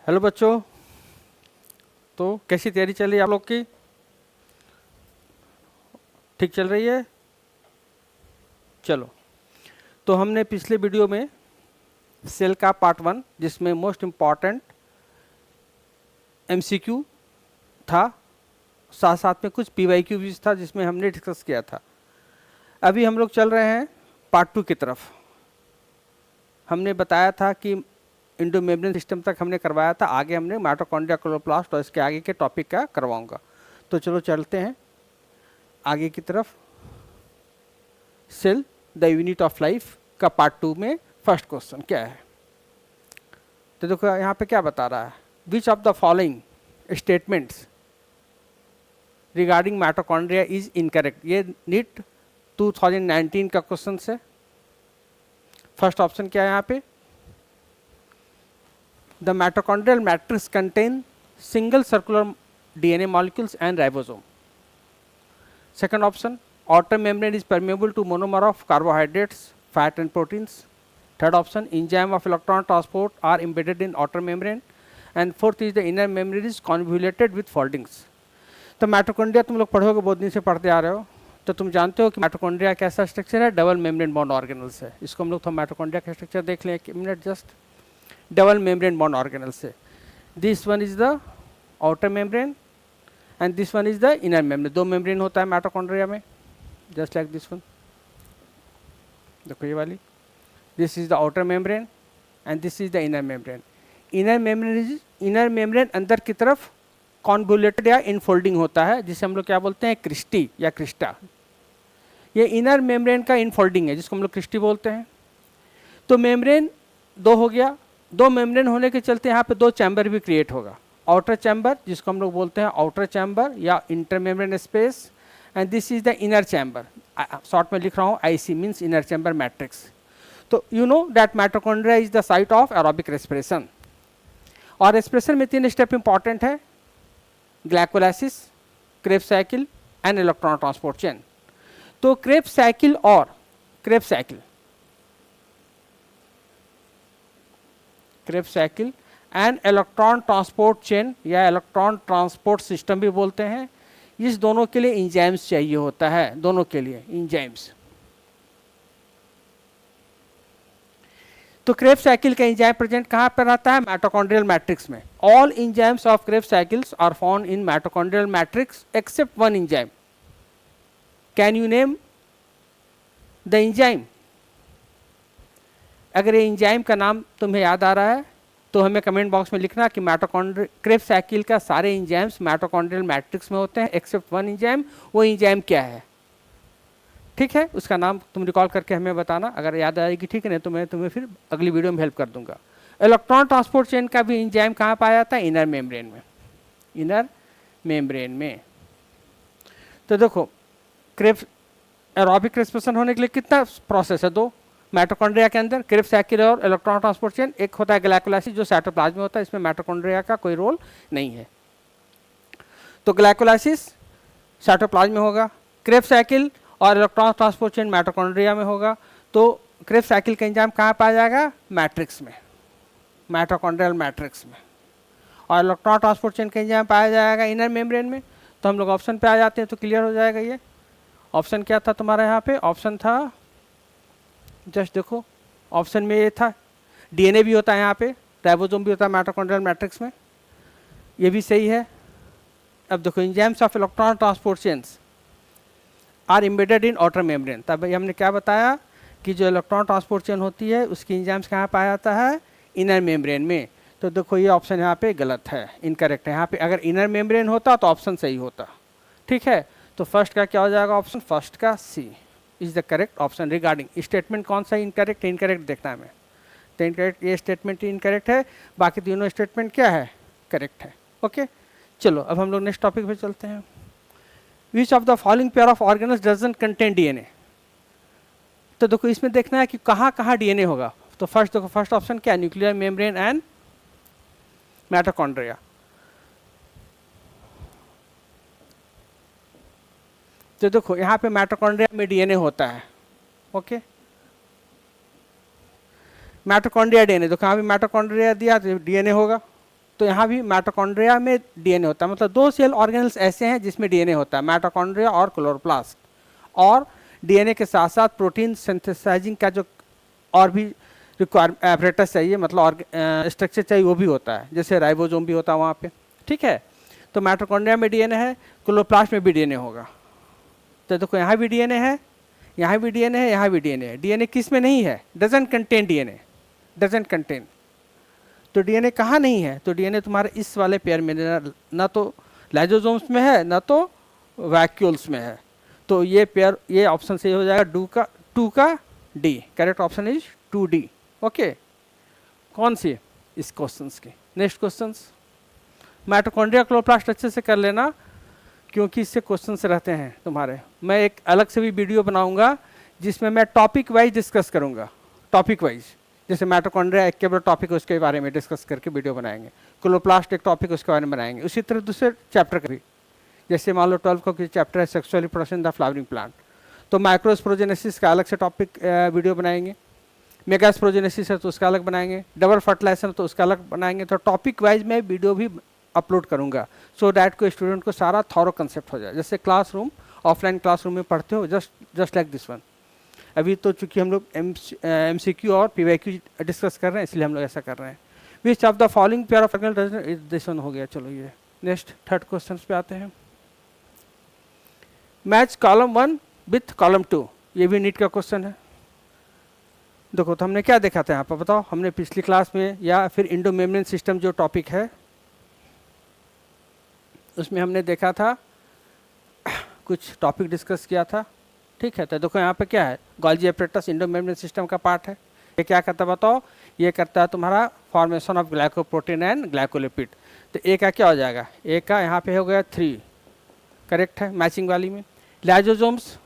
Hello बच्चों, तो कैसी तैयारी चल रही है आप लोग की? ठीक चल रही है? चलो, तो हमने पिछले वीडियो में सेल का पार्ट 1 जिसमें मोस्ट इम्पॉर्टेंट एमसीक्यू था, साथ साथ में कुछ पीवाईक्यू भी था जिसमें हमने डिस्कस किया था। अभी हम लोग चल रहे हैं पार्ट 2 की तरफ। हमने बताया था कि इंडोमेम्ब्रेन सिस्टम तक हमने करवाया था, आगे हमने माइटोकॉन्ड्रिया, क्लोरोप्लास्ट और इसके आगे के टॉपिक का करवाऊंगा। तो चलो चलते हैं आगे की तरफ। Cell the unit of life का पार्ट 2 में फर्स्ट क्वेश्चन क्या है? तो देखो यहाँ पे क्या बता रहा है, विच of the following statements regarding mitochondria is incorrect. ये नीट 2019 का क्वेश्चन है। फर्स्ट ऑप्शन क्या है यहाँ पे, the mitochondrial matrix contain single circular DNA molecules and ribosome. Second option, outer membrane is permeable to monomer of carbohydrates, fat and proteins. Third option, enzyme of electron transport are embedded in outer membrane. And fourth is the inner membrane is convoluted with foldings. तो mitochondria तुम लोग पढ़ोगे, बहुत दिन से पढ़ते आ रहे हो, तो तुम जानते हो कि माइटोकॉन्ड्रिया कैसा स्ट्रक्चर है, डबल मेम्ब्रेन बॉन्ड ऑर्गेनल्स है। इसको हम लोग तो माइटोकॉन्ड्रिया का स्ट्रक्चर देख लें एक minute just. Double membrane bound organelles है। This one is the outer membrane and this one is the inner membrane. दो मेम्ब्रेन होता है माइटोकॉन्ड्रिया में, just like this one. देखो ये वाली, this is the outer membrane and this is the inner membrane. inner membrane अंदर की तरफ convoluted या इनफोल्डिंग होता है, जिसे हम लोग क्या बोलते हैं, क्रिस्टी या क्रिस्टा। ये इनर मेम्ब्रेन का इनफोल्डिंग है जिसको हम लोग क्रिस्टी बोलते हैं। तो मेम्ब्रेन दो हो गया, दो मेम्ब्रेन होने के चलते यहाँ पे दो चैम्बर भी क्रिएट होगा। आउटर चैम्बर जिसको हम लोग बोलते हैं आउटर चैम्बर या inter membrane space, and this is the inner chamber. Short में लिख रहा हूँ, IC means inner chamber matrix. तो you know that mitochondria is the site of aerobic respiration. और respiration में तीन स्टेप इंपॉर्टेंट है, glycolysis, Krebs cycle and electron transport chain. तो Krebs cycle and electron transport chain या electron transport system भी बोलते हैं, इस दोनों के लिए इंजाइम्स चाहिए होता है, दोनों के लिए इंजाइम्स। तो क्रेब्स साइकिल का इंजाइम प्रेजेंट कहाँ पर रहता है, माइटोकॉन्ड्रियल मैट्रिक्स में। All enzymes of Krebs cycles are found in mitochondrial matrix except one enzyme. Can you name the enzyme? अगर ये इंजाइम का नाम तुम्हें याद आ रहा है तो हमें कमेंट बॉक्स में लिखना कि क्रेब्स साइकिल का सारे इंजाइम्स माइटोकॉन्ड्रियल मैट्रिक्स में होते हैं एक्सेप्ट वन इंजाइम, वो इंजाइम क्या है। ठीक है, उसका नाम तुम रिकॉल करके हमें बताना, अगर याद आएगी ठीक है, नहीं तो मैं तुम्हें फिर अगली वीडियो में हेल्प कर दूंगा। इलेक्ट्रॉन ट्रांसपोर्ट चेन का भी इंजाइम कहाँ पाया जाता है, इनर मेम्ब्रेन में। तो देखो, क्रेब्स एरोबिक रेस्पिरेशन होने के लिए कितना प्रोसेस है, दो माइटोकॉन्ड्रिया के अंदर, क्रेब्स साइकिल और इलेक्ट्रॉन ट्रांसपोर्ट चेन। एक होता है ग्लाइकोलाइसिस जो साइटोप्लाज्म में होता है, इसमें माइटोकॉन्ड्रिया का कोई रोल नहीं है। तो ग्लाइकोलाइसिस साइटोप्लाज्म में होगा, क्रेब्स साइकिल और इलेक्ट्रॉन ट्रांसपोर्ट चेन माइटोकॉन्ड्रिया में होगा। तो क्रेब्स साइकिल का एंजाइम कहाँ पाया जाएगा, मैट्रिक्स में, माइटोकॉन्ड्रियल मैट्रिक्स में। और इलेक्ट्रॉन ट्रांसपोर्ट चेन का एंजाइम पाया जाएगा इनर मेम्ब्रेन में। तो हम लोग ऑप्शन पे आ जाते हैं तो क्लियर हो जाएगा। ये ऑप्शन क्या था तुम्हारा, यहाँ पे ऑप्शन था, जस्ट देखो ऑप्शन में ये था, डीएनए भी होता है यहाँ पे, राइबोसोम भी होता है माइटोकॉन्ड्रियल मैट्रिक्स में, ये भी सही है। अब देखो, enzymes of electron transport chains are embedded in outer membrane. तब हमने क्या बताया कि जो इलेक्ट्रॉन ट्रांसपोर्ट चेन होती है उसकी एंजाइम्स कहाँ पाया जाता है, इनर मेम्ब्रेन में। तो देखो ये ऑप्शन यहाँ पे गलत है, इनकरेक्ट है। यहाँ पे अगर इनर मेम्ब्रेन होता तो ऑप्शन सही होता। ठीक है, तो फर्स्ट का क्या हो जाएगा ऑप्शन, फर्स्ट का C is the correct option. Regarding statement कौन सा इनकरेक्ट है, इनकरेक्ट देखना है हमें। तो इनकरेक्ट, ये स्टेटमेंट इनकरेक्ट है, बाकी तीनों स्टेटमेंट क्या है, करेक्ट है। ओके, चलो अब हम लोग नेक्स्ट टॉपिक पे चलते हैं। विच of the following pair of organelles doesn't contain DNA. तो देखो इसमें देखना है कि कहाँ कहाँ डीएनए होगा। तो फर्स्ट देखो, फर्स्ट ऑप्शन क्या है, न्यूक्लियर मेम्ब्रेन एंड माइटोकॉन्ड्रिया। तो देखो यहाँ पे माइटोकॉन्ड्रिया में डीएनए होता है। ओके, माइटोकॉन्ड्रिया डीएनए, देखो यहाँ पे माइटोकॉन्ड्रिया दिया तो डीएनए होगा। तो यहाँ भी माइटोकॉन्ड्रिया में डीएनए होता है, मतलब 2 सेल ऑर्गेनल्स ऐसे हैं जिसमें डीएनए होता है, माइटोकॉन्ड्रिया और क्लोरोप्लास्ट। और डीएनए के साथ साथ प्रोटीन सिंथेसाइजिंग का जो और भी एपरेटस चाहिए, मतलब स्ट्रक्चर चाहिए, वो भी होता है, जैसे राइबोसोम भी होता है वहाँ पे। ठीक है, तो माइटोकॉन्ड्रिया में डीएनए है, क्लोरोप्लास्ट में भी डीएनए होगा। तो देखो यहाँ भी डीएनए है, यहाँ भी डीएनए है, यहाँ भी डीएनए है। डीएनए किस में नहीं है? Doesn't contain DNA, doesn't contain. तो डीएनए कहाँ नहीं है? तो डीएनए तुम्हारे इस वाले पेयर में, ना तो लाइजोसोम्स में है, ना तो वैक्यूल्स में है। तो ये पेयर, ये ऑप्शन सही हो जाएगा 2 का D. Correct option is 2D। Okay, कौन सी? इस क्वेश्चंस की। नेक्स्ट क्वेश्चंस, माइटोकॉन्ड्रिया क्लोरोप्लास्ट अच्छे से कर लेना, क्योंकि इससे क्वेश्चंस रहते हैं तुम्हारे। मैं एक अलग से भी वीडियो बनाऊंगा जिसमें मैं टॉपिक वाइज डिस्कस करूंगा, टॉपिक वाइज। जैसे माइटोकॉन्ड्रिया एक केवल टॉपिक उसके बारे में डिस्कस करके वीडियो बनाएंगे, क्लोरोप्लास्ट एक टॉपिक उसके बारे में बनाएंगे। उसी तरह दूसरे चैप्टर का भी, जैसे मान लो 12 का चैप्टर है sexual reproduction the flowering plant, तो माइक्रोस्पोरोजेनेसिस का अलग से टॉपिक वीडियो बनाएंगे। मेगास्पोरोजेनेसिस है तो उसका अलग बनाएंगे। डबल फर्टिलाइजेशन तो उसका अलग बनाएंगे। तो टॉपिक वाइज मैं वीडियो भी अपलोड करूंगा, सो डैट को स्टूडेंट को सारा थॉरो कंसेप्ट हो जाए। जैसे क्लासरूम, ऑफलाइन क्लासरूम में पढ़ते हो, जस्ट लाइक दिस वन। अभी तो चूंकि हम लोग MCQ और PYQ डिस्कस कर रहे हैं, इसलिए हम लोग ऐसा कर रहे हैं। विच of the following pair of this one हो गया। चलो ये नेक्स्ट थर्ड क्वेश्चन पे आते हैं। मैच कॉलम 1 विथ कॉलम 2, ये भी नीट का क्वेश्चन है। देखो तो हमने क्या देखा था यहाँ पर, बताओ। हमने पिछली क्लास में, या फिर इंडो मेम्ब्रेन सिस्टम जो टॉपिक है, उसमें हमने देखा था, कुछ टॉपिक डिस्कस किया था। ठीक है, तो देखो यहाँ पे क्या है, Golgi apparatus Indo membrane system का पार्ट है। ये क्या करता है बताओ? ये करता है तुम्हारा formation of glycoprotein and glycolipid. तो ए का क्या हो जाएगा? ए का यहाँ पे हो गया 3, करेक्ट है मैचिंग वाली में। लाइजोसोम्स,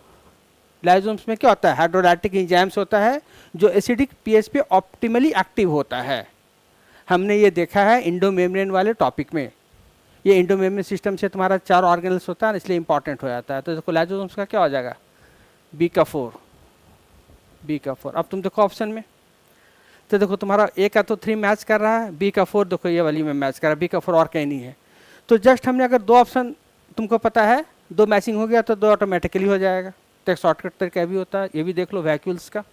लाइजोसोम्स में क्या होता है? हाइड्रोलाइटिक एंजाइम्स होता है जो एसिडिक पीएच पे ऑप्टिमली एक्टिव होता है। हमने ये देखा है इंडो मेम्ब्रेन वाले टॉपिक में। ये इंडो मेम्ब्रेन सिस्टम से तुम्हारा 4 ऑर्गेनल्स होता है, इसलिए इंपॉर्टेंट हो जाता है। तो देखो लाइजोसोम्स का क्या हो जाएगा? बी का 4। अब तुम देखो ऑप्शन में, तो देखो तुम्हारा ए का तो 3 मैच कर रहा है, बी का 4 देखो ये वाली में मैच कर रहा है, बी का 4 और कहीं नहीं है। तो जस्ट हमने अगर 2 ऑप्शन तुमको पता है, 2 मैचिंग हो गया तो 2 ऑटोमेटिकली हो जाएगा। तो एक शॉर्टकट तरीका भी होता है, ये भी देख लो वैक्यूल्स का।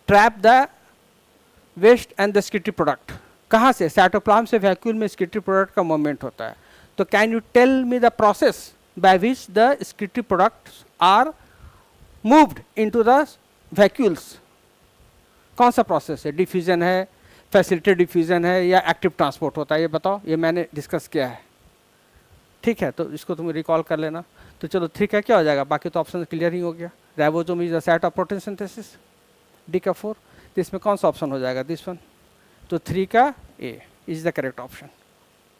Trap the waste and the secretory product, कहाँ से? साइटोप्लाज्म से वैक्यूल में स्किटरी प्रोडक्ट का मूवमेंट होता है। तो can you tell me the process by which the secretory products are moved into the vacuoles? कौन सा प्रोसेस है? डिफ्यूजन है, फैसिलिटेड डिफ्यूजन है, या एक्टिव ट्रांसपोर्ट होता है? ये बताओ, ये मैंने डिस्कस किया है। ठीक है, तो इसको तुम रिकॉल कर लेना। तो चलो 3 का क्या हो जाएगा? बाकी तो ऑप्शन क्लियर ही हो गया। Ribosome is the site of protein synthesis, D का 4। तो इसमें कौन सा ऑप्शन हो जाएगा? This one. तो 3 का A is the correct option.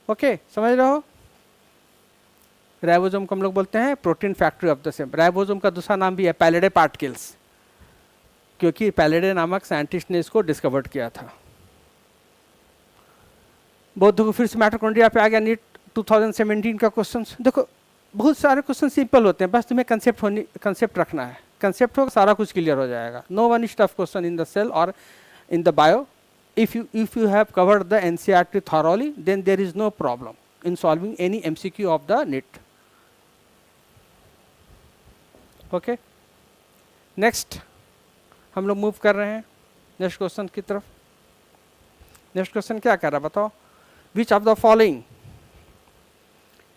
Okay, समझ रहे हो? राइबोसोम को हम लोग बोलते हैं protein factory of the cell. Ribosome का दूसरा नाम भी है पैलिडे पार्टिकल्स, क्योंकि पैलिडे नामक साइंटिस्ट ने इसको डिस्कवर्ड किया था। बहुत को फिर से माइटोकॉन्ड्रिया पे आ गया नीट 2017 का क्वेश्चन। देखो बहुत सारे क्वेश्चन सिंपल होते हैं, बस तुम्हें कंसेप्ट रखना है। कंसेप्ट होगा सारा कुछ क्लियर हो जाएगा। No one is tough question in the cell और in the bio. if you have covered the NCERT thoroughly, then there is no problem in solving any MCQ of the NET. Okay, next हम लोग move कर रहे हैं next question की तरफ। Next question क्या कर रहा है बताओ? Which of the following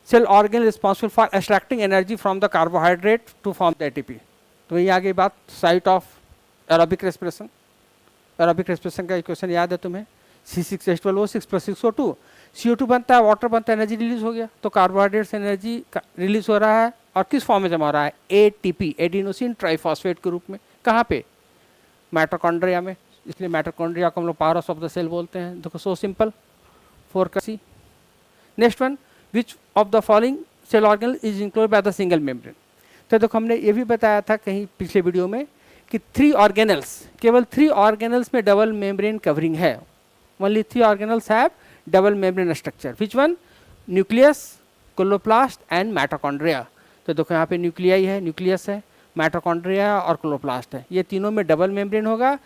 cell organ responsible for extracting energy from the carbohydrate to form the ATP? तो ये आ गई बात site of aerobic respiration. Aerobic respiration का इक्वेशन याद है तुम्हें? C6H12O6 + 6O2। CO2 बनता है, वाटर बनता है, एनर्जी रिलीज हो गया। तो कार्बोहाइड्रेट से एनर्जी रिलीज हो रहा है और किस फॉर्म में जमा हो रहा है? ATP, एडिनोसिन ट्राइफॉस्फेट के रूप में। कहाँ पे? माइटोकॉन्ड्रिया में। इसलिए माइटोकॉन्ड्रिया को हम लोग power house of the cell बोलते हैं। देखो सो सिंपल, 4 का C। Next one, which of the following cell organelle is included by the single membrane? तो देखो हमने ये भी बताया था कहीं पिछले वीडियो में कि 3 ऑर्गेनल्स, केवल 3 ऑर्गेनल्स में डबल मेम्ब्रेन कवरिंग है। Only 3 organelles have double membrane structure. Which one? Nucleus, chloroplast and mitochondria. तो देखो यहाँ पे न्यूक्लियाई है, न्यूक्लियस है, माइटोकॉन्ड्रिया और क्लोरोप्लास्ट है। ये तीनों में डबल मेम्ब्रेन होगा।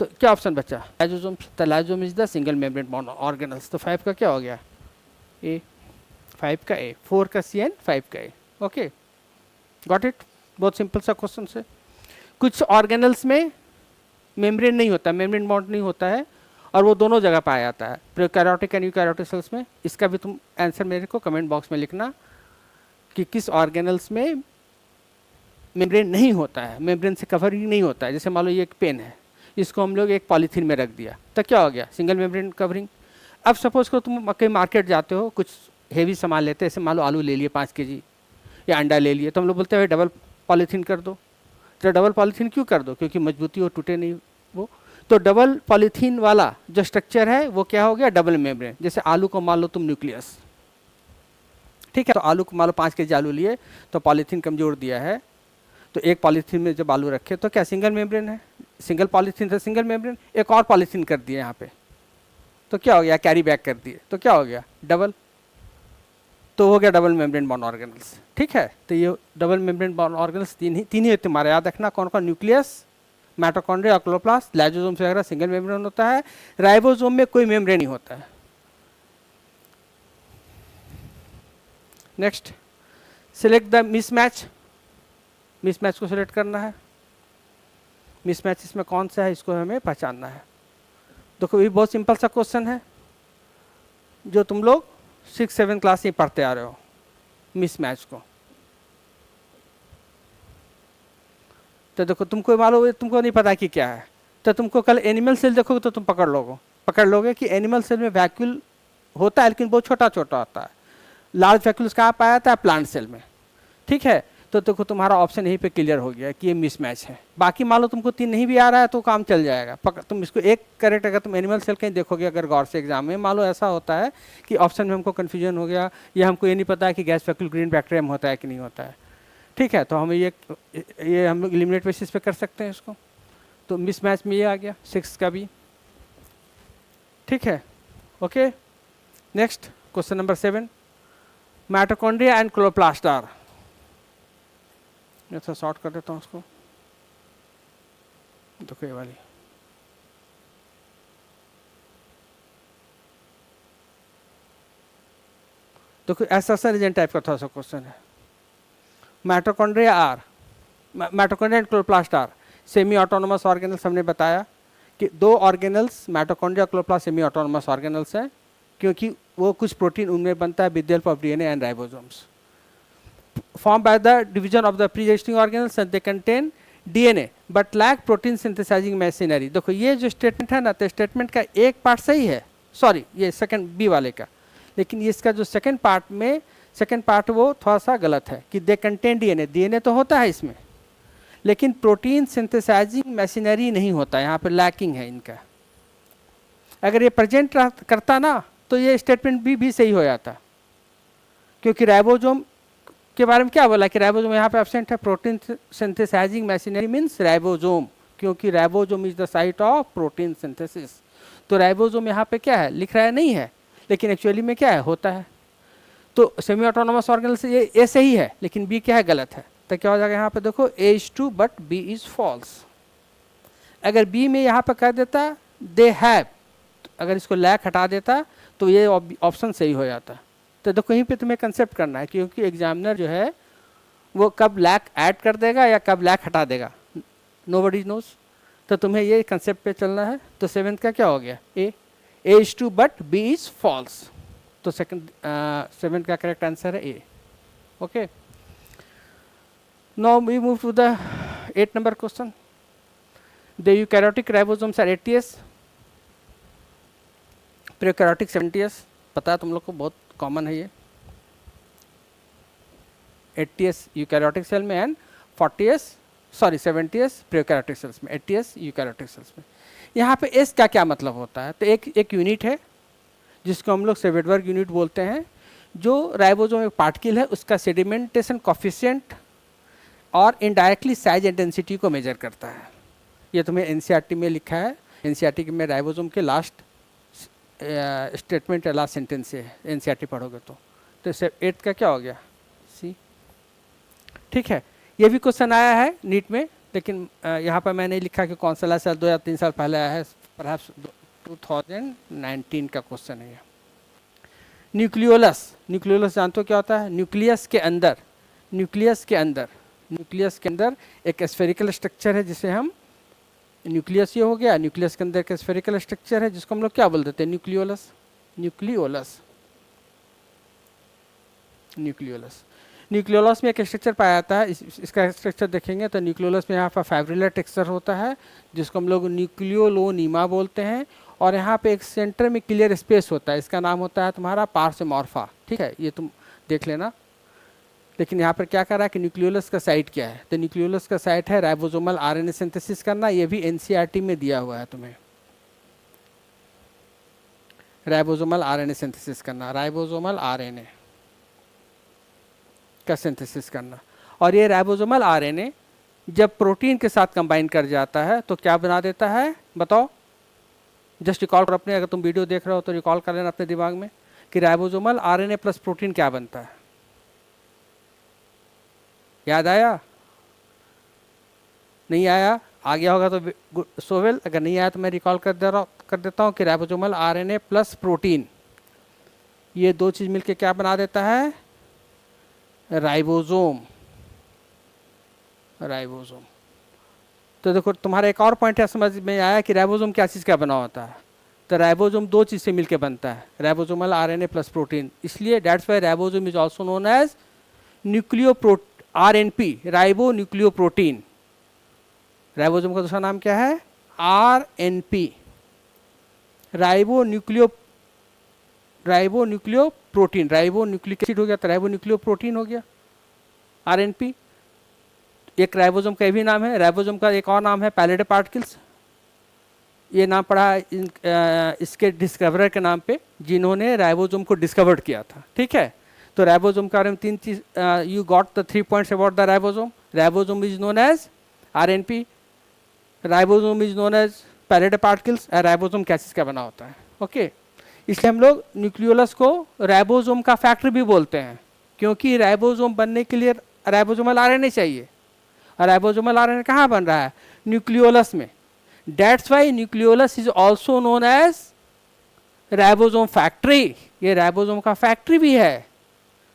तो क्या ऑप्शन बचा? Lysosome. The lysosome is the single membrane bound organelles. तो 5 का क्या हो गया? ए। 5 का ए, 4 का सी एंड 5 का ए। Okay, got it? बहुत सिंपल सा क्वेश्चन है। कुछ ऑर्गेनल्स में मेम्ब्रेन नहीं होता, मेम्ब्रेन बॉन्ड नहीं होता है, और वो दोनों जगह पाया जाता है, प्रोकैरियोटिक एंड यूकैरियोटिक सेल्स में। इसका भी तुम आंसर मेरे को कमेंट बॉक्स में लिखना कि किस ऑर्गेनल्स में मेम्ब्रेन नहीं होता है, मेम्ब्रेन से कवर ही नहीं होता है। जैसे मान लो ये एक पेन है, इसको हम लोग एक पॉलीथीन में रख दिया, तो क्या हो गया? Single membrane covering. अब सपोज को तुम कहीं मार्केट जाते हो, कुछ हेवी सामान लेते हैं, जैसे मान लो आलू ले लिए 5 kg या अंडा ले लिए, तो हम लोग बोलते हैं डबल पॉलीथीन कर दो। तो डबल पॉलीथीन क्यों कर दो? क्योंकि मजबूती हो, टूटे नहीं वो। तो डबल पॉलीथीन वाला जो स्ट्रक्चर है वो क्या हो गया? Double membrane. जैसे आलू को मान लो तुम न्यूक्लियस, ठीक है, तो आलू को मान लो 5 kg आलू लिए, तो पॉलीथीन कमजोर दिया है, तो एक पॉलीथीन में जब आलू रखे तो क्या सिंगल मेम्ब्रेन है? सिंगल पॉलीथीन से सिंगल मेम्ब्रेन। एक और पॉलीथीन कर दिए यहाँ पे, तो क्या हो गया? कैरी बैक कर दिए, तो क्या हो गया? डबल। तो हो गया डबल मेम्ब्रेन बॉन्ड ऑर्गेनल्स। ठीक है, तो ये डबल मेम्ब्रेन बॉन्ड ऑर्गेनल्स तीन ही तुम्हारे याद रखना। कौन कौन? Nucleus, mitochondria, chloroplast. लाइसोसोम से वगैरह सिंगल मेम्ब्रेन होता है। राइबोसोम में कोई मेम्ब्रेन नहीं होता है। Next, select the mismatch. Mismatch को सिलेक्ट करना है। मिसमैच इसमें कौन सा है, इसको हमें पहचानना है। देखो ये बहुत सिंपल सा क्वेश्चन है, जो तुम लोग 6-7 क्लास में पढ़ते आ रहे हो, मिसमैच को। तो देखो तुमको मालूम है, तुमको नहीं पता कि क्या है, तो तुमको कल एनिमल सेल देखोगे तो तुम पकड़ लोगे कि एनिमल सेल में वैक्यूल होता है, लेकिन बहुत छोटा छोटा होता है। लार्ज वैक्यूल्स कहाँ पाया जाता है? प्लांट सेल में। ठीक है, तो देखो तुम्हारा ऑप्शन यहीं पे क्लियर हो गया कि ये मिसमैच है। बाकी मान लो तुमको 3 नहीं भी आ रहा है तो काम चल जाएगा। तुम इसको एक करेक्ट, अगर तुम एनिमल सेल कहीं देखोगे अगर गौर से एग्जाम में, मान लो ऐसा होता है कि ऑप्शन में हमको कन्फ्यूजन हो गया, या हमको ये नहीं पता है कि गैस वैक्यूल ग्रीन बैक्टीरियम होता है कि नहीं होता है। ठीक है, तो हम ये हम लोग एलिमिनेट बेसिस पे कर सकते हैं इसको। तो मिसमैच में ये आ गया 6 का भी। ठीक है, okay. Next question number 7, mitochondria and chloroplast are. ऐसा शॉर्ट कर देता हूँ उसको, देखो ये वाली। देखो ऐसा रीजन टाइप का थोड़ा सा क्वेश्चन है। Mitochondria and chloroplast are semi autonomous organelles. हमने बताया कि 2 organelles mitochondria chloroplast semi autonomous organelles हैं, क्योंकि वो कुछ प्रोटीन उनमें बनता है with the help of DNA and ribosomes, formed by the division of the pre-existing organelles, and they contain DNA but lack protein synthesizing machinery। देखो ये जो स्टेटमेंट है ना, तो स्टेटमेंट का एक पार्ट सही है, सॉरी ये सेकंड बी वाले का, लेकिन इसका जो सेकंड पार्ट वो थोड़ा सा गलत है कि दे कंटेन डीएनए तो होता है इसमें, लेकिन प्रोटीन सिंथेसाइजिंग मशीनरी नहीं होता, यहाँ पर लैकिंग है इनका। अगर ये प्रेजेंट करता ना तो ये स्टेटमेंट भी सही हो जाता, क्योंकि राइबोसोम के बारे में क्या बोला कि राइबोसोम यहाँ पे एब्सेंट है। Protein synthesizing machinery means ribosome, क्योंकि ribosome is the site of protein synthesis. तो राइबोसोम यहाँ पे क्या है, लिख रहा है नहीं है, लेकिन एक्चुअली में क्या है, होता है। तो सेमी ऑटोनोमस ऑर्गेनल से ये ए सही है, लेकिन बी क्या है, गलत है। तो क्या हो जाएगा यहाँ पे, देखो A is true but B is false. अगर बी में यहाँ पे कह देता दे हैव, अगर इसको लैक हटा देता तो ये ऑप्शन सही हो जाता। तो देखो यहीं पे तुम्हें कंसेप्ट करना है, क्योंकि एग्जामिनर जो है वो कब लैक ऐड कर देगा या कब लैक हटा देगा, नोबडी नोज। तो तुम्हें ये कंसेप्ट पे चलना है। तो 7th का क्या हो गया, A is true but B is false. तो 7th का करेक्ट आंसर है A. Okay, now we move to the 8 number question. The eukaryotic ribosomes are 80s, prokaryotic 70s। पता है तुम लोग को, बहुत कॉमन है ये। 80s यूकैरियोटिक सेल में एंड 70s प्रोकैरियोटिक सेल्स में, 80s यूकैरियोटिक सेल्स में। यहाँ पे एस का क्या मतलब होता है, तो एक यूनिट है जिसको हम लोग सेवेडबर्ग यूनिट बोलते हैं, जो राइबोसोम एक पार्टिकल है उसका सेडिमेंटेशन कॉफिशिएंट और इनडायरेक्टली साइज एंड डेंसिटी को मेजर करता है। ये तुम्हें एनसीईआरटी में लिखा है, एनसीईआरटी में राइबोसोम के लास्ट स्टेटमेंट या लास्ट सेंटेंस से एनसीईआरटी पढ़ोगे तो 8th का क्या हो गया, सी। ठीक है, ये भी क्वेश्चन आया है नीट में लेकिन यहाँ पर मैंने लिखा कि कौन सा साल 2 या 3 साल पहले आया है, परहैप्स 2019 का क्वेश्चन है ये। न्यूक्लियोलस, न्यूक्लियोलस जानते हो क्या होता है? न्यूक्लियस के अंदर, न्यूक्लियस के अंदर, न्यूक्लियस के अंदर एक स्फेरिकल स्ट्रक्चर है जिसे हम, न्यूक्लियस ये हो गया, न्यूक्लियस के अंदर एक स्फेरिकल स्ट्रक्चर है जिसको हम लोग क्या बोल देते हैं? Nucleolus, nucleolus, nucleolus. न्यूक्लियोलस में एक स्ट्रक्चर पाया जाता है, इसका स्ट्रक्चर देखेंगे तो न्यूक्लियोलस में यहाँ पर फाइब्रिलर टेक्सचर होता है जिसको हम लोग न्यूक्लियोलोनीमा बोलते हैं, और यहाँ पे एक सेंटर में क्लियर स्पेस होता है, इसका नाम होता है तुम्हारा पार्सिमॉर्फा। ठीक है, ये तुम देख लेना। लेकिन यहाँ पर क्या कर रहा है कि न्यूक्लियोलस का साइट क्या है? तो न्यूक्लियोलस का साइट है राइबोसोमल आरएनए सिंथेसिस करना, ये भी एनसीईआरटी में दिया हुआ है तुम्हें, राइबोसोमल आरएनए सिंथेसिस करना, राइबोसोमल आरएनए का सिंथेसिस करना। और ये राइबोसोमल आरएनए जब प्रोटीन के साथ कंबाइन कर जाता है तो क्या बना देता है? बताओ, जस्ट रिकॉल कर अपने, अगर तुम वीडियो देख रहे हो तो रिकॉल कर लेना अपने दिमाग में कि राइबोसोमल आरएनए प्लस प्रोटीन क्या बनता है। याद आया? नहीं आया? आ गया होगा तो सोवेल, अगर नहीं आया तो मैं रिकॉल कर देता हूँ कि राइबोसोमल आरएनए प्लस प्रोटीन, ये दो चीज मिलके क्या बना देता है? Ribosome, ribosome. तो देखो तुम्हारा एक और पॉइंट है समझ में आया कि राइबोसोम क्या चीज़ का बना होता है। तो राइबोसोम दो चीज़ से मिलकर बनता है, राइबोसोमल आरएनए प्लस प्रोटीन, इसलिए that's why ribosome is also known as RNP, ribo nucleo protein. Ribosome का दूसरा नाम क्या है? RNP, ribo nucleo protein. Ribo nucleic acid हो गया तो राइबो न्यूक्लियो प्रोटीन हो गया आरएनपी। एक राइबोसोम का भी नाम है, राइबोसोम का एक और नाम है पैलेट पार्टिकल्स। ये नाम पड़ा इसके डिस्कवरर के नाम पे जिन्होंने राइबोसोम को डिस्कवर्ड किया था। ठीक है, तो राइबोसोम के बारे में तीन चीज, you got the 3 points about the ribosome. Ribosome is known as RNP, ribosome is known as pallet particles, और राइबोसोम क्या चीज का बना होता है। ओके, इसलिए हम लोग न्यूक्लियोलस को राइबोसोम का फैक्ट्री भी बोलते हैं, क्योंकि राइबोसोम बनने के लिए राइबोसोमल आरएनए चाहिए, और राइबोसोमल आरएनए कहाँ बन रहा है? न्यूक्लियोलस में। That's why nucleolus is also known as ribosome factory. ये राइबोसोम का फैक्ट्री भी है,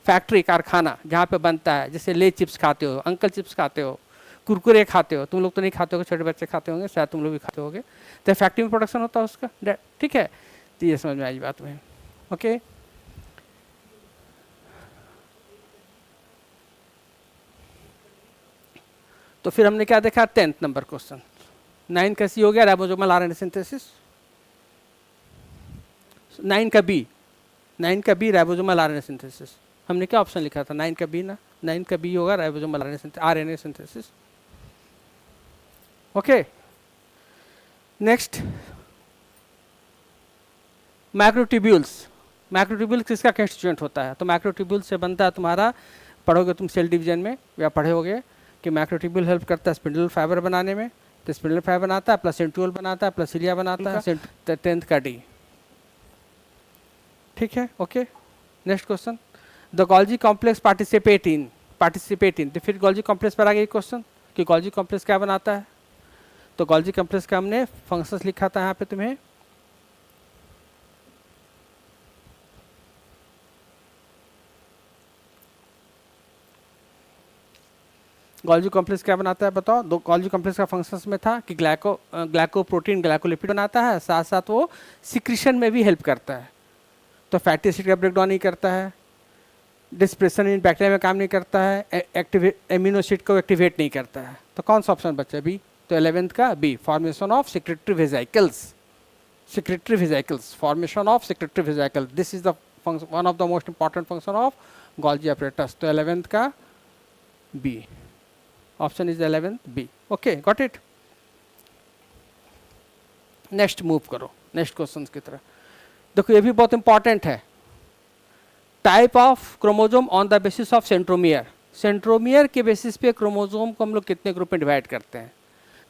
फैक्ट्री, कारखाना जहाँ पे बनता है। जैसे ले चिप्स खाते हो, अंकल चिप्स खाते हो, कुरकुरे खाते हो, तुम लोग तो नहीं खाते हो, छोटे बच्चे खाते होंगे, शायद तुम लोग भी खाते होंगे, तो फैक्ट्री में प्रोडक्शन होता है उसका। ठीक है, तो ये समझ में आई बात में। ओके, तो फिर हमने क्या देखा? 10th number question. 9 कैसी हो गया? Ribosomal RNA synthesis. 9 का बी, 9 का बी राइबोसोमल आरएनए सिंथेसिस। हमने क्या ऑप्शन लिखा था? 9 का बी ना, 9 का बी होगा ribosomal RNA synthesis. Okay, next macrotubules. Macrotubule किसका कंस्टिट्यूएंट होता है? तो मैक्रोट्यूब्यूल से बनता है तुम्हारा, पढ़ोगे तुम सेल डिवीजन में या पढ़े होगे कि मैक्रोट्यूब्यूल हेल्प करता है स्पिंडल फाइबर बनाने में। तो स्पिंडल फाइबर बनाता है, प्लस सेंट्रियोल बनाता है, प्लस सिलिया बनाता है। 10th का डी। ठीक है, okay. Next question, the Golgi complex participate in. तो फिर गोल्जी कॉम्प्लेक्स पर आ गया क्वेश्चन कि गोल्जी कॉम्प्लेक्स क्या बनाता है। तो गोल्जी कॉम्प्लेक्स का हमने फंक्शंस लिखा था यहाँ पे तुम्हें। गोल्जी कॉम्प्लेक्स क्या बनाता है बताओ? दो गोल्जी कॉम्प्लेक्स का फंक्शंस में था कि ग्लाइकोप्रोटीन ग्लाइकोलिपिड बनाता है, साथ साथ वो सिक्रीशन में भी हेल्प करता है। तो फैटी एसिड का ब्रेकडाउन नहीं करता है, डिस्प्रेशन इन बैक्टीरिया में काम नहीं करता है, एमिनो एसिड को एक्टिवेट नहीं करता है। तो कौन सा ऑप्शन बचा? बी। तो 11th का B, formation of secretory vesicles. Secretory vesicles, formation of secretory vesicle, this is the one of the most important function of Golgi apparatus। तो 11th का B, option is 11th B. Okay, got it. Next move करो next question की तरफ। देखो ये भी बहुत important है। Type of chromosome on the basis of centromere. Centromere के बेसिस पे क्रोमोजोम को हम लोग कितने ग्रुप में डिवाइड करते हैं?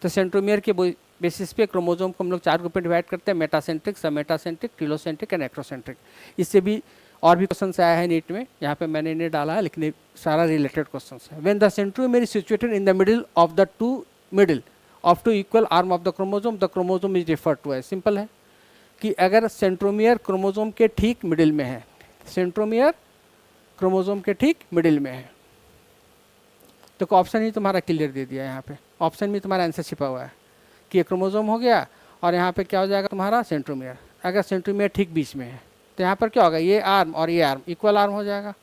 तो सेंट्रोमियर के बेसिस पे क्रोमोजोम को हम लोग 4 ग्रुप में डिवाइड करते हैं, मेटासेंट्रिक, सबमेटासेंट्रिक, टीलोसेंट्रिक एंड एक्ट्रोसेंट्रिक। इससे भी और भी क्वेश्चन आया है नीट में, यहाँ पे मैंने इन्हें डाला है, लेकिन सारा रिलेटेड क्वेश्चन है। When the centromere is situated in the middle of the 2 middle of two equal arm of the chromosome is referred to as. Simple है कि अगर सेंट्रोमियर क्रोमोजोम के ठीक मिडिल में है, सेंट्रोमियर क्रोमोजोम के ठीक मिडिल में है, तो ऑप्शन ही तुम्हारा क्लियर दे दिया है। यहाँ पे ऑप्शन में तुम्हारा आंसर छिपा हुआ है कि ये क्रोमोजोम हो गया और यहाँ पे क्या हो जाएगा तुम्हारा सेंट्रोमियर। अगर सेंट्रोमियर ठीक बीच में है तो यहाँ पर क्या होगा, ये आर्म और ये आर्म इक्वल आर्म हो जाएगा।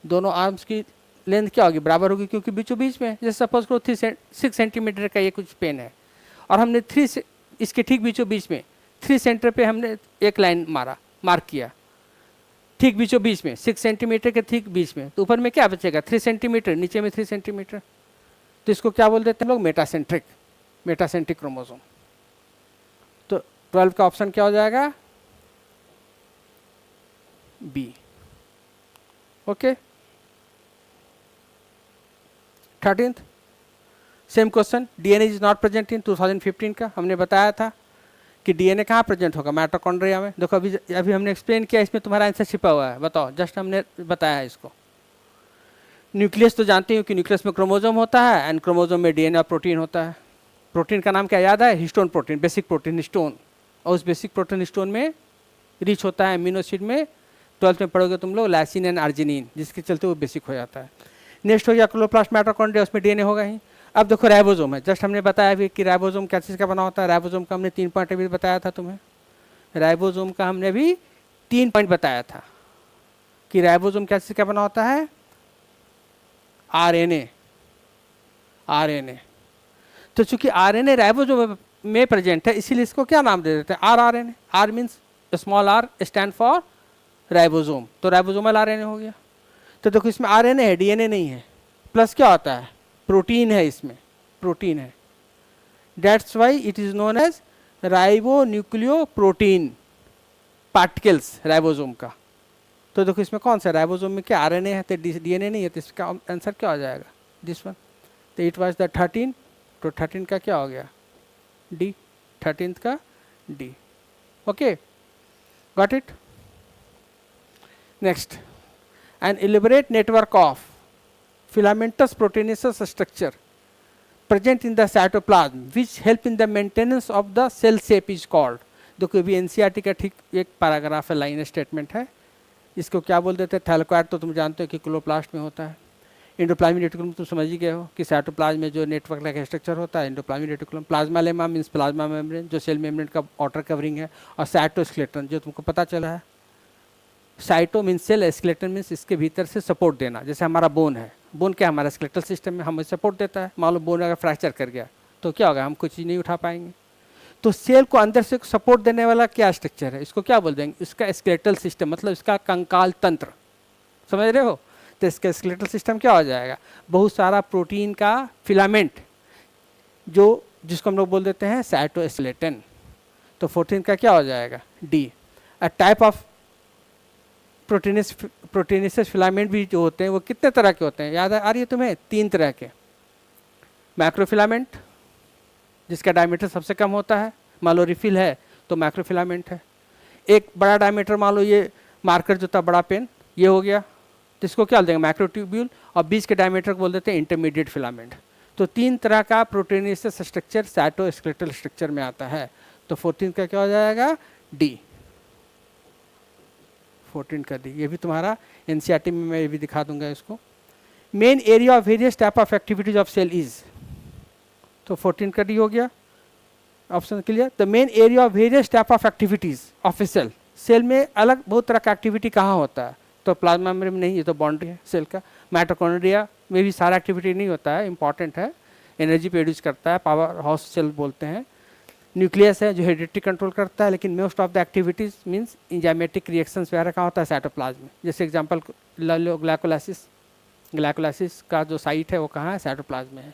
दोनों आर्म्स की लेंथ क्या होगी, बराबर होगी, क्योंकि बीचों बीच में। जैसे सपोज करो 6 सेंटीमीटर का ये कुछ पेन है और हमने 3 से इसके ठीक बीचों बीच में 3 सेंटर पे हमने एक लाइन मार्क किया, ठीक बीचों बीच में 6 सेंटीमीटर के ठीक बीच में, तो ऊपर में क्या बचेगा 3 सेंटीमीटर, नीचे में 3 सेंटीमीटर। तो इसको क्या बोल देते हैं लोग, मेटासेंट्रिक क्रोमोसोम। तो 12 का ऑप्शन क्या हो जाएगा, B. Okay. 13th same question, DNA is not present in 2015 का हमने बताया था कि डीएनए कहाँ प्रेजेंट होगा, माइटोकॉन्ड्रिया में। देखो अभी हमने एक्सप्लेन किया, इसमें तुम्हारा आंसर छिपा हुआ है। बताओ, जस्ट हमने बताया है इसको। न्यूक्लियस तो जानते हो कि न्यूक्लियस में क्रोमोजोम होता है एंड क्रोमोजोम में डीएनए और प्रोटीन होता है। प्रोटीन का नाम क्या याद है, histone protein, basic protein histone. और उस बेसिक प्रोटीन हिस्टोन में रिच होता है अमीनो एसिड में, 12th में पढ़ोगे तुम लोग लाइसिन एंड अर्जिनिन, जिसके चलते वो बेसिक हो जाता है। नेक्स्ट हो गया क्लोरोप्लास्ट माइटोकॉन्ड्रिया, उसमें डीएनए होगा ही। अब देखो राइबोसोम है, जस्ट हमने बताया भी कि राइबोसोम क्या चीज़ का बना होता है। राइबोसोम का हमने 3 पॉइंट अभी बताया था तुम्हें। राइबोसोम का हमने भी 3 पॉइंट बताया था कि राइबोसोम क्या चीज़ का बना होता है, आरएनए। तो चूंकि आरएनए राइबोसोम में प्रेजेंट है, इसीलिए इसको क्या नाम दे देते हैं, RNA. R means small R stand for ribosome, तो राइबोसोमल आरएनए हो गया। तो देखो इसमें आरएनए है, डीएनए नहीं है। प्लस क्या होता है, प्रोटीन है, इसमें प्रोटीन है। That's why it is known as ribonucleoprotein particles ribosome का। तो देखो इसमें कौन सा, राइबोसोम में क्या आरएनए है, तो डीएनए नहीं है, तो इसका आंसर क्या हो जाएगा, दिस वन। तो इट वाज द 13, तो 13 का क्या हो गया, डी। 13th का D. Okay, got it. Next, an elaborate network of filamentous proteinaceous structure present in the cytoplasm which help in the maintenance of the cell shape is called। देखो अभी NCERT का ठीक एक पैराग्राफ है, line statement है। इसको क्या बोल देते हैं, थैलेक्वाइड तो तुम जानते हो कि क्लोरोप्लास्ट में होता है। एंडोप्लाज्मिक रेटिकुलम तुम समझ ही गए हो कि साइटोप्लाज्म में जो नेटवर्क लाइक स्ट्रक्चर होता है endoplasmic reticulum. Plasma lemma means plasma membrane, जो सेल मेम्ब्रेन का आउटर कवरिंग है। और साइटोस्केलेटन जो तुमको पता चला है, cyto means cell, skeleton means इसके भीतर से सपोर्ट देना। जैसे हमारा बोन है, बोन क्या हमारा स्केलेटल सिस्टम में हमें सपोर्ट देता है। मान लो बोन अगर फ्रैक्चर कर गया तो क्या होगा, हम कुछ चीज़ नहीं उठा पाएंगे। तो सेल को अंदर से सपोर्ट देने वाला क्या स्ट्रक्चर है, इसको क्या बोल देंगे, इसका स्केलेटल सिस्टम, मतलब इसका कंकाल तंत्र। समझ रहे हो, तो इसका स्केलेटल सिस्टम क्या हो जाएगा, बहुत सारा प्रोटीन का फिलामेंट, जो जिसको हम लोग बोल देते हैं साइटोस्केलेटन। तो 14 का क्या हो जाएगा, D. A type of proteinaceous filament भी जो होते हैं वो कितने तरह के होते हैं, याद आ रही है तुम्हें, 3 तरह के। मैक्रोफिलामेंट, जिसका डायमीटर सबसे कम होता है, मान लो रिफिल है तो मैक्रोफिलामेंट है। एक बड़ा डायमीटर, मान लो ये मार्कर जो था बड़ा पेन, ये हो गया, तो इसको क्या बोल देंगे, मैक्रोट्यूब्यूल। और बीच के डायमीटर को बोल देते हैं इंटरमीडिएट फिलामेंट। तो 3 तरह का प्रोटीनेसियस स्ट्रक्चर साइटोस्केलेटल स्ट्रक्चर में आता है। तो 14 का क्या हो जाएगा, डी। 14 का डी। ये भी तुम्हारा एनसीईआरटी में मैं ये भी दिखा दूंगा इसको। Main area of various type of activities of cell is, तो 14 का डी हो गया, option clear. The main area of various type of activities of a cell, cell में अलग बहुत तरह का एक्टिविटी कहाँ होता है, तो प्लाज्मा मेम्ब्रेन में नहीं, ये तो बाउंड्री है सेल का। माइटोकॉन्ड्रिया में भी सारा एक्टिविटी नहीं होता है, इंपॉर्टेंट है, एनर्जी प्रोड्यूस करता है, पावर हाउस सेल बोलते हैं। न्यूक्लियस है जो हेरिडिटी कंट्रोल करता है, लेकिन most of the activities means enzymatic reactions वगैरह कहाँ होता है, साइटोप्लाज्म में। जैसे एग्जांपल ले लो ग्लाइकोलाइसिस, ग्लाइकोलाइसिस का जो साइट है वो कहाँ है, साइटोप्लाज्म में है।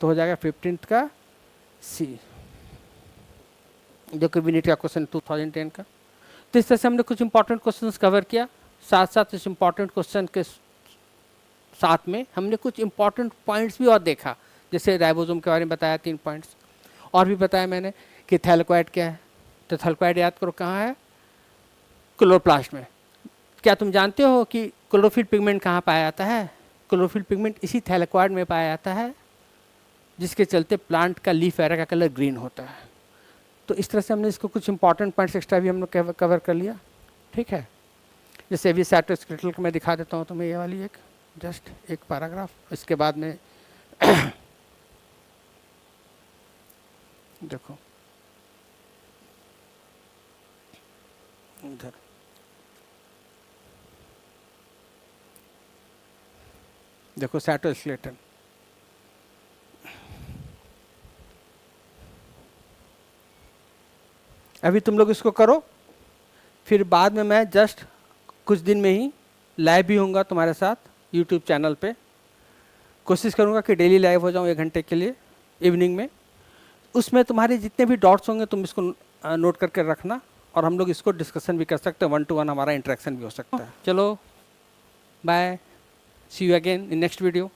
तो हो जाएगा 15th का सी, जो कैबिनेट का क्वेश्चन 2010 का। तो इस तरह से हमने कुछ इंपॉर्टेंट क्वेश्चन कवर किया। साथ साथ इस इंपॉर्टेंट क्वेश्चन के साथ में हमने कुछ इंपॉर्टेंट पॉइंट्स भी और देखा, जैसे राइबोसोम के बारे में बताया 3 पॉइंट्स, और भी बताया मैंने कि थैलेक्वाइड क्या है। तो थैलेक्वाइड याद करो कहाँ है, क्लोरोप्लास्ट में। क्या तुम जानते हो कि क्लोरोफिल पिगमेंट कहाँ पाया जाता है, क्लोरोफिल पिगमेंट इसी थैलेक्वाइड में पाया जाता है। जिसके चलते प्लांट का लीफ एरिया का कलर ग्रीन होता है। तो इस तरह से हमने इसको कुछ इंपॉर्टेंट पॉइंट्स एक्स्ट्रा भी हमने कवर कर लिया। ठीक है, जैसे अभी साइटोस्केलेटल को मैं दिखा देता हूँ तुम्हें, ये वाली एक जस्ट एक पैराग्राफ, इसके बाद में देखो इधर देखो साइटोस्केलेटन, अभी तुम लोग इसको करो, फिर बाद में मैं जस्ट कुछ दिन में ही लाइव भी होऊंगा तुम्हारे साथ यूट्यूब चैनल पे। कोशिश करूंगा कि डेली लाइव हो जाऊं 1 घंटे के लिए इवनिंग में। उसमें तुम्हारे जितने भी डॉट्स होंगे तुम इसको नोट करके रखना, और हम लोग इसको डिस्कशन भी कर सकते हैं, 1 to 1 हमारा इंटरेक्शन भी हो सकता है। चलो bye, see you again in next video.